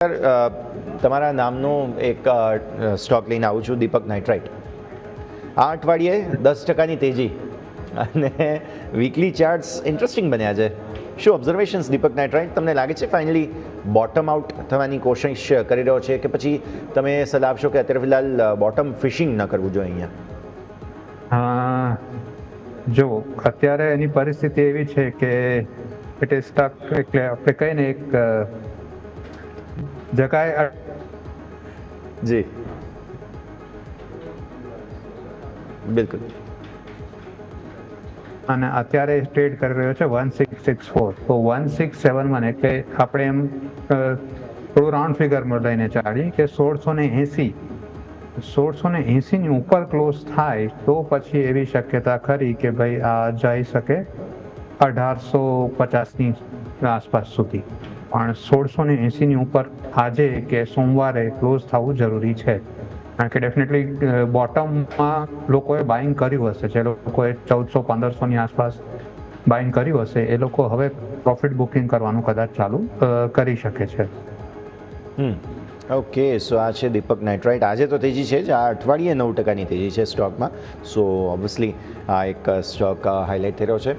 તમારા નામનું એક સ્ટોક લઈને આવું છું, દીપક નાઇટ્રાઇટ. આ અઠવાડિયે 10%ની તેજી અને વીકલી ચાર્ટ્સ ઇન્ટરેસ્ટિંગ બન્યા છે. શું ઓબ્ઝર્વેશન્સ દીપક નાઇટ્રાઇટ? તમને લાગે છે ફાઇનલી બોટમ આઉટ થવાની કોશિશ કરી રહ્યો છે કે પછી તમે સલાહ આપશો કે અત્યારે ફિલહાલ બોટમ ફિશિંગ ન કરવું જોઈએ અહીંયા? જો અત્યારે એની પરિસ્થિતિ એવી છે કે ઇટ ઇઝ સ્ટક, એટલે આપણે કહીએ ને એક જગાએ જી બિલકુલ. અને અત્યારે ટ્રેડ કરી રહ્યો છે 1664, તો 1671, એટલે આપણે એમ થોડું રાઉન્ડ ફિગરમાં લઈને ચાલીએ કે 1680 ની ઉપર ક્લોઝ થાય તો પછી એવી શક્યતા ખરી કે ભાઈ આ જઈ શકે 1850ની આસપાસ સુધી. પણ 1680 ની ઉપર આજે કે સોમવારે ક્લોઝ થવું જરૂરી છે, કારણ કે ડેફિનેટલી બોટમમાં લોકોએ બાઇંગ કર્યું હશે. જે લોકોએ 1400-1500ની આસપાસ બાઇંગ કર્યું હશે એ લોકો હવે પ્રોફિટ બુકિંગ કરવાનું કદાચ ચાલુ કરી શકે છે. ઓકે, સો આ છે દીપક નાઇટ્રાઇટ. આજે તો તેજી છે જ, આ અઠવાડિયે 9%ની તેજી છે સ્ટોકમાં. સો ઓબ્વિયસલી આ એક સ્ટોક હાઇલાઇટ થઈ રહ્યો છે.